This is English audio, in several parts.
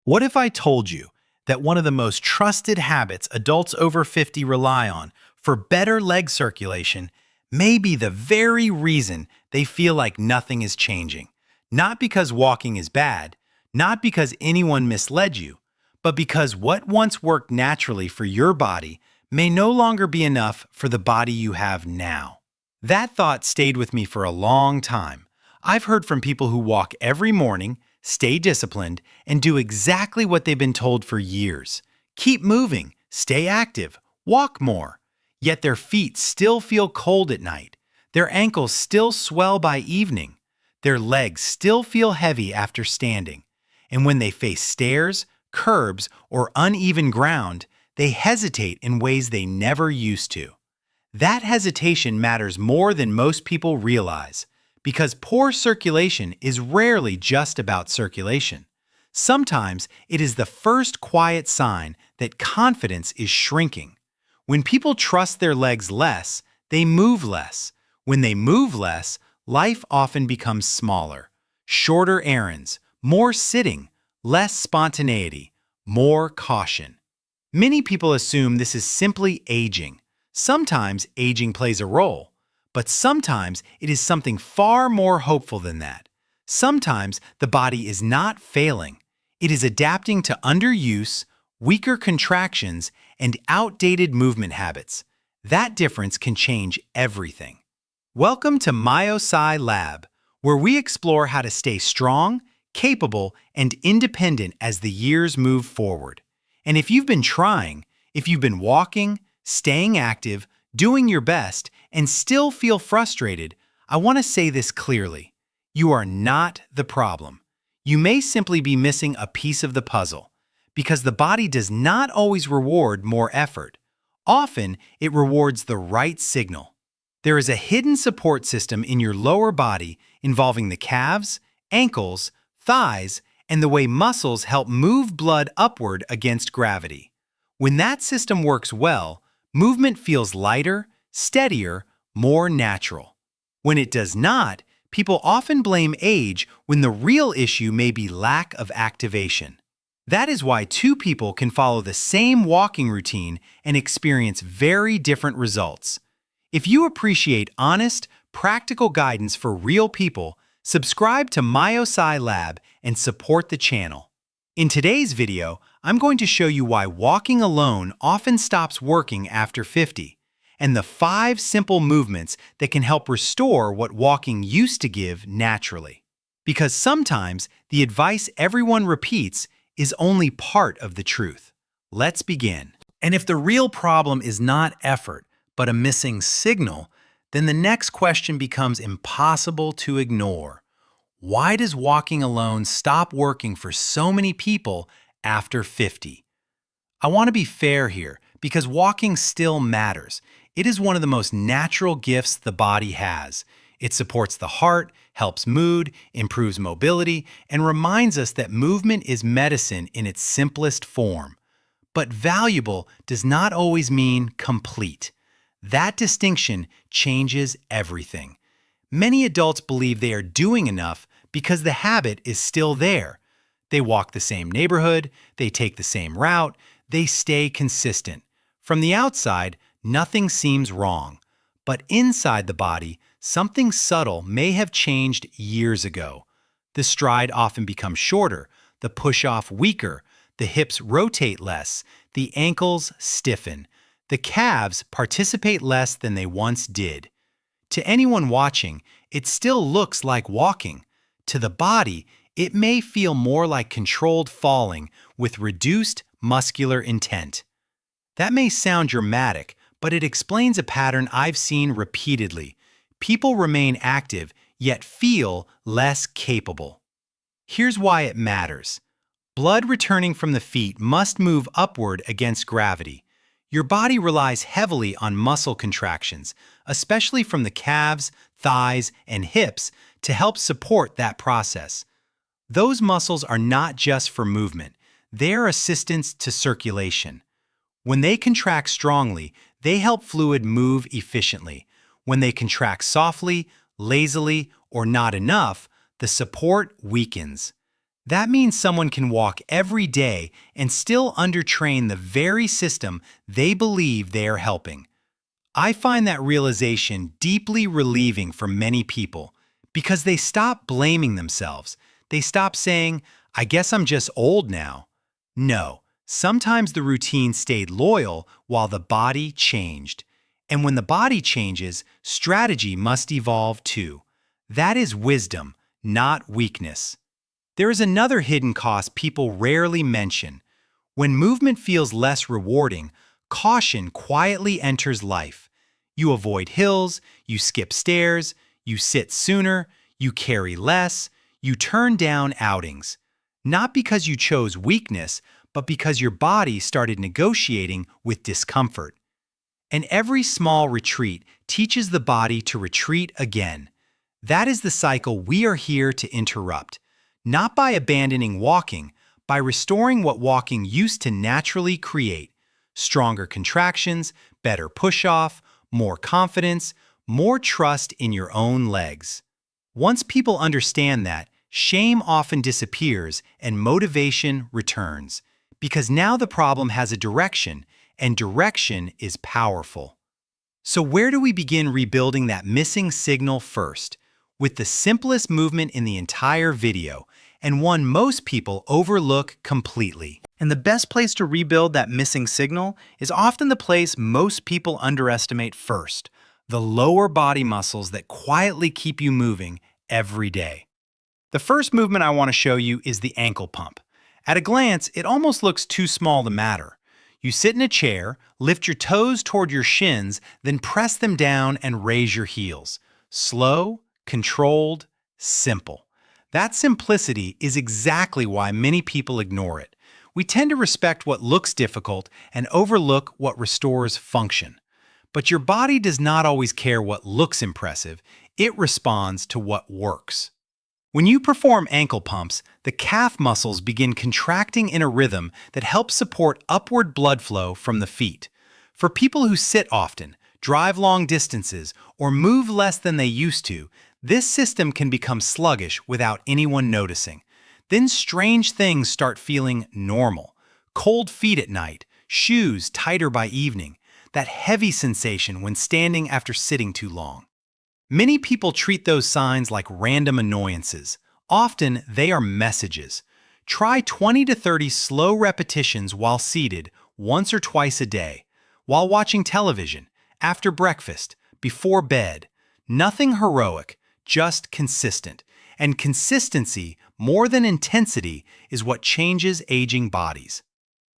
What if I told you that one of the most trusted habits adults over 50 rely on for better leg circulation may be the very reason they feel like nothing is changing? Not because walking is bad, not because anyone misled you, but because what once worked naturally for your body may no longer be enough for the body you have now. That thought stayed with me for a long time. I've heard from people who walk every morning, stay disciplined, and do exactly what they've been told for years. Keep moving, stay active, walk more. Yet their feet still feel cold at night. Their ankles still swell by evening. Their legs still feel heavy after standing. And when they face stairs, curbs, or uneven ground, they hesitate in ways they never used to. That hesitation matters more than most people realize, because poor circulation is rarely just about circulation. Sometimes it is the first quiet sign that confidence is shrinking. When people trust their legs less, they move less. When they move less, life often becomes smaller. Shorter errands, more sitting, less spontaneity, more caution. Many people assume this is simply aging. Sometimes aging plays a role, but sometimes it is something far more hopeful than that. Sometimes the body is not failing. It is adapting to underuse, weaker contractions, and outdated movement habits. That difference can change everything. Welcome to MyoSci Lab, where we explore how to stay strong, capable, and independent as the years move forward. And if you've been trying, if you've been walking, staying active, doing your best, and still feel frustrated, I want to say this clearly. You are not the problem. You may simply be missing a piece of the puzzle, because the body does not always reward more effort. Often, it rewards the right signal. There is a hidden support system in your lower body involving the calves, ankles, thighs, and the way muscles help move blood upward against gravity. When that system works well, movement feels lighter, steadier, more natural. When it does not, people often blame age when the real issue may be lack of activation. That is why two people can follow the same walking routine and experience very different results. If you appreciate honest, practical guidance for real people, subscribe to MyoSci Lab and support the channel. In today's video, I'm going to show you why walking alone often stops working after 50, and the 5 simple movements that can help restore what walking used to give naturally. Because sometimes the advice everyone repeats is only part of the truth. Let's begin. And if the real problem is not effort, but a missing signal, then the next question becomes impossible to ignore. Why does walking alone stop working for so many people after 50? I want to be fair here, because walking still matters. It is one of the most natural gifts the body has. It supports the heart, helps mood, improves mobility, and reminds us that movement is medicine in its simplest form. But valuable does not always mean complete. That distinction changes everything. Many adults believe they are doing enough because the habit is still there. They walk the same neighborhood, they take the same route, they stay consistent. From the outside, nothing seems wrong. But inside the body, something subtle may have changed years ago. The stride often becomes shorter, the push-off weaker, the hips rotate less, the ankles stiffen. The calves participate less than they once did. To anyone watching, it still looks like walking. To the body, it may feel more like controlled falling with reduced muscular intent. That may sound dramatic, but it explains a pattern I've seen repeatedly. People remain active, yet feel less capable. Here's why it matters. Blood returning from the feet must move upward against gravity. Your body relies heavily on muscle contractions, especially from the calves, thighs, and hips, to help support that process. Those muscles are not just for movement, they are assistants to circulation. When they contract strongly, they help fluid move efficiently. When they contract softly, lazily, or not enough, the support weakens. That means someone can walk every day and still undertrain the very system they believe they are helping. I find that realization deeply relieving for many people because they stop blaming themselves. They stop saying, I guess I'm just old now. No, sometimes the routine stayed loyal while the body changed. And when the body changes, strategy must evolve too. That is wisdom, not weakness. There is another hidden cost people rarely mention. When movement feels less rewarding, caution quietly enters life. You avoid hills, you skip stairs, you sit sooner, you carry less, you turn down outings. Not because you chose weakness, but because your body started negotiating with discomfort. And every small retreat teaches the body to retreat again. That is the cycle we are here to interrupt. Not by abandoning walking, by restoring what walking used to naturally create. Stronger contractions, better push-off, more confidence, more trust in your own legs. Once people understand that, shame often disappears and motivation returns. Because now the problem has a direction, and direction is powerful. So where do we begin rebuilding that missing signal first? With the simplest movement in the entire video, and one most people overlook completely. And the best place to rebuild that missing signal is often the place most people underestimate first, the lower body muscles that quietly keep you moving every day. The first movement I want to show you is the ankle pump. At a glance, it almost looks too small to matter. You sit in a chair, lift your toes toward your shins, then press them down and raise your heels. Slow, controlled, simple. That simplicity is exactly why many people ignore it. We tend to respect what looks difficult and overlook what restores function. But your body does not always care what looks impressive. It responds to what works. When you perform ankle pumps, the calf muscles begin contracting in a rhythm that helps support upward blood flow from the feet. For people who sit often, drive long distances, or move less than they used to, this system can become sluggish without anyone noticing. Then strange things start feeling normal. Cold feet at night, shoes tighter by evening, that heavy sensation when standing after sitting too long. Many people treat those signs like random annoyances. Often, they are messages. Try 20 to 30 slow repetitions while seated, once or twice a day, while watching television, after breakfast, before bed. Nothing heroic, just consistent. And consistency, more than intensity, is what changes aging bodies.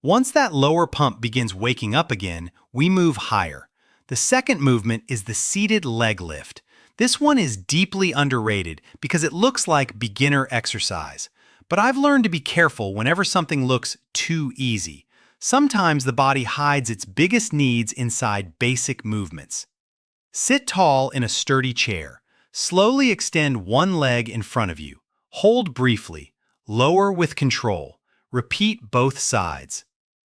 Once that lower pump begins waking up again, we move higher. The second movement is the seated leg lift. This one is deeply underrated because it looks like beginner exercise. But I've learned to be careful whenever something looks too easy. Sometimes the body hides its biggest needs inside basic movements. Sit tall in a sturdy chair. Slowly extend one leg in front of you. Hold briefly. Lower with control. Repeat both sides.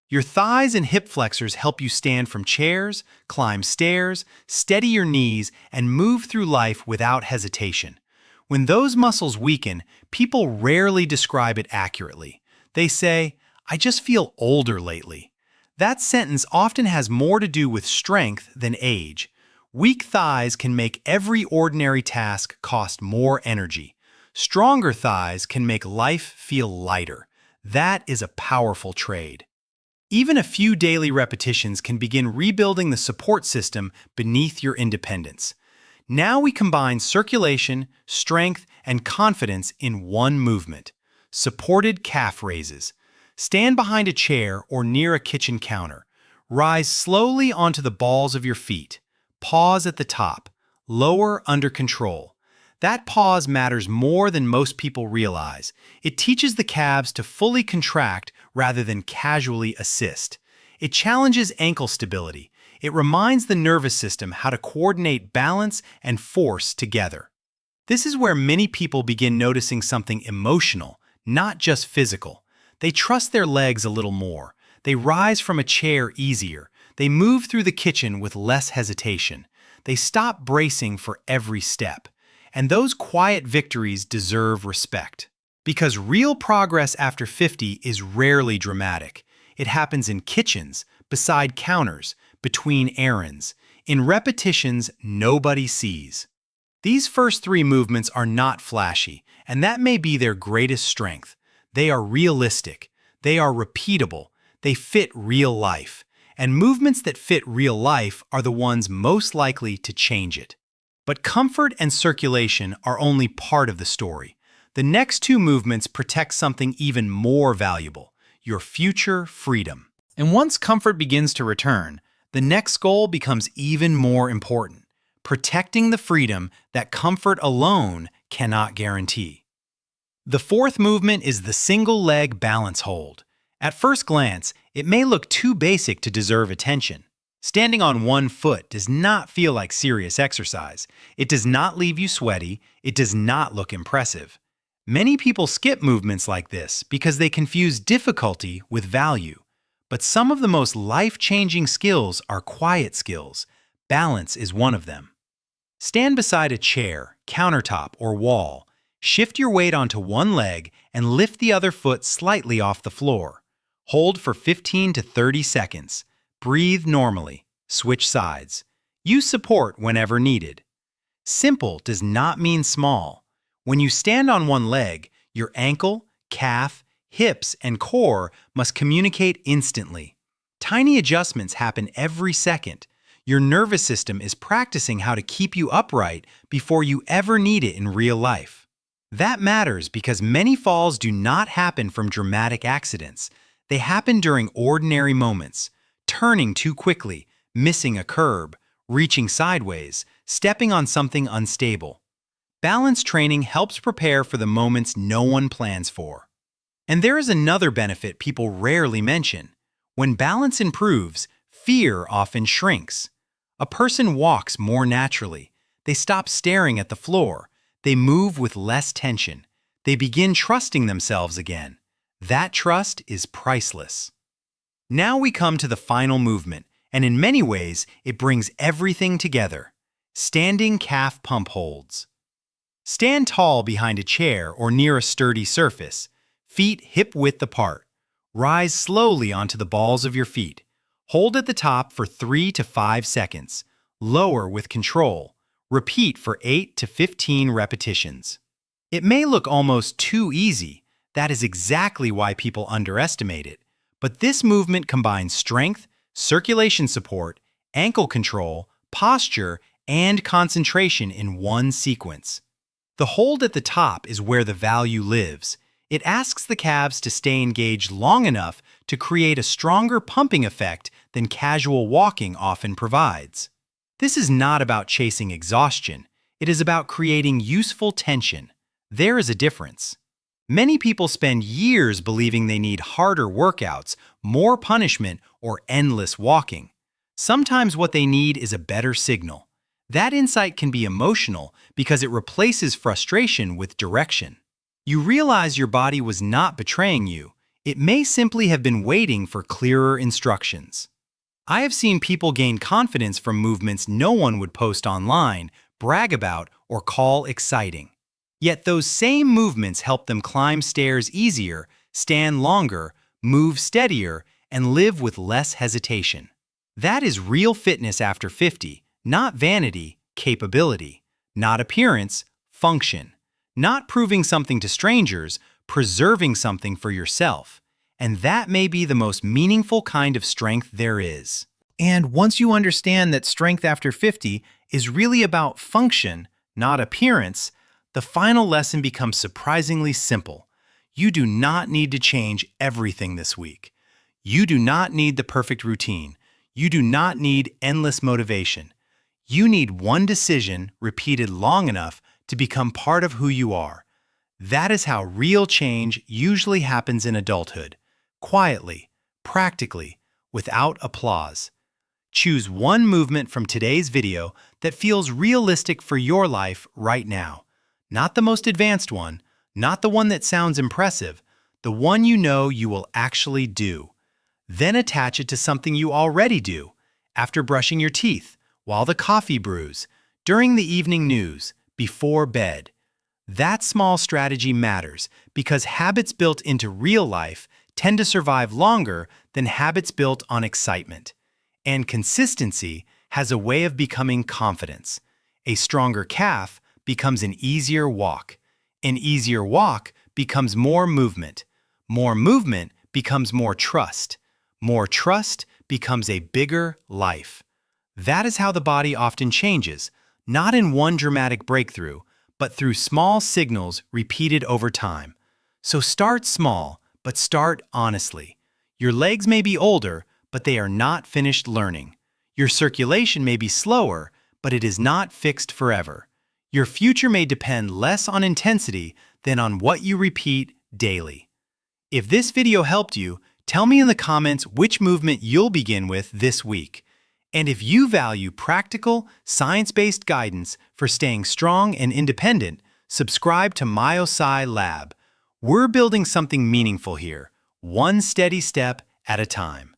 Your thighs and hip flexors help you stand from chairs, climb stairs, steady your knees, and move through life without hesitation. When those muscles weaken, people rarely describe it accurately. They say, "I just feel older lately." That sentence often has more to do with strength than age. Weak thighs can make every ordinary task cost more energy. Stronger thighs can make life feel lighter. That is a powerful trade. Even a few daily repetitions can begin rebuilding the support system beneath your independence. Now we combine circulation, strength, and confidence in one movement. Supported calf raises. Stand behind a chair or near a kitchen counter. Rise slowly onto the balls of your feet. Pause at the top. Lower under control. That pause matters more than most people realize. It teaches the calves to fully contract rather than casually assist. It challenges ankle stability. It reminds the nervous system how to coordinate balance and force together. This is where many people begin noticing something emotional, not just physical. They trust their legs a little more. They rise from a chair easier. They move through the kitchen with less hesitation. They stop bracing for every step. And those quiet victories deserve respect. Because real progress after 50 is rarely dramatic. It happens in kitchens, beside counters, between errands, in repetitions nobody sees. These first three movements are not flashy, and that may be their greatest strength. They are realistic. They are repeatable. They fit real life. And movements that fit real life are the ones most likely to change it. But comfort and circulation are only part of the story. The next two movements protect something even more valuable, your future freedom. And once comfort begins to return, the next goal becomes even more important, protecting the freedom that comfort alone cannot guarantee. The fourth movement is the single leg balance hold. At first glance, it may look too basic to deserve attention. Standing on one foot does not feel like serious exercise. It does not leave you sweaty. It does not look impressive. Many people skip movements like this because they confuse difficulty with value. But some of the most life-changing skills are quiet skills. Balance is one of them. Stand beside a chair, countertop, or wall. Shift your weight onto one leg and lift the other foot slightly off the floor. Hold for 15 to 30 seconds. Breathe normally. Switch sides. Use support whenever needed. Simple does not mean small. When you stand on one leg, your ankle, calf, hips, and core must communicate instantly. Tiny adjustments happen every second. Your nervous system is practicing how to keep you upright before you ever need it in real life. That matters because many falls do not happen from dramatic accidents. They happen during ordinary moments, turning too quickly, missing a curb, reaching sideways, stepping on something unstable. Balance training helps prepare for the moments no one plans for. And there is another benefit people rarely mention. When balance improves, fear often shrinks. A person walks more naturally. They stop staring at the floor. They move with less tension. They begin trusting themselves again. That trust is priceless. Now we come to the final movement, and in many ways, it brings everything together. Standing calf pump holds. Stand tall behind a chair or near a sturdy surface, feet hip-width apart. Rise slowly onto the balls of your feet. Hold at the top for 3 to 5 seconds. Lower with control. Repeat for 8 to 15 repetitions. It may look almost too easy. That is exactly why people underestimate it. But this movement combines strength, circulation support, ankle control, posture, and concentration in one sequence. The hold at the top is where the value lives. It asks the calves to stay engaged long enough to create a stronger pumping effect than casual walking often provides. This is not about chasing exhaustion. It is about creating useful tension. There is a difference. Many people spend years believing they need harder workouts, more punishment, or endless walking. Sometimes what they need is a better signal. That insight can be emotional because it replaces frustration with direction. You realize your body was not betraying you. It may simply have been waiting for clearer instructions. I have seen people gain confidence from movements no one would post online, brag about, or call exciting. Yet those same movements help them climb stairs easier, stand longer, move steadier, and live with less hesitation. That is real fitness after 50, not vanity, capability, not appearance, function, not proving something to strangers, preserving something for yourself. And that may be the most meaningful kind of strength there is. And once you understand that strength after 50 is really about function, not appearance, the final lesson becomes surprisingly simple. You do not need to change everything this week. You do not need the perfect routine. You do not need endless motivation. You need one decision repeated long enough to become part of who you are. That is how real change usually happens in adulthood. Quietly, practically, without applause. Choose one movement from today's video that feels realistic for your life right now. Not the most advanced one, not the one that sounds impressive, the one you know you will actually do. Then attach it to something you already do, after brushing your teeth, while the coffee brews, during the evening news, before bed. That small strategy matters because habits built into real life tend to survive longer than habits built on excitement. And consistency has a way of becoming confidence. A stronger calf becomes an easier walk. An easier walk becomes more movement. More movement becomes more trust. More trust becomes a bigger life. That is how the body often changes, not in one dramatic breakthrough, but through small signals repeated over time. So start small, but start honestly. Your legs may be older, but they are not finished learning. Your circulation may be slower, but it is not fixed forever. Your future may depend less on intensity than on what you repeat daily. If this video helped you, tell me in the comments which movement you'll begin with this week. And if you value practical, science-based guidance for staying strong and independent, subscribe to MyoSci Lab. We're building something meaningful here, one steady step at a time.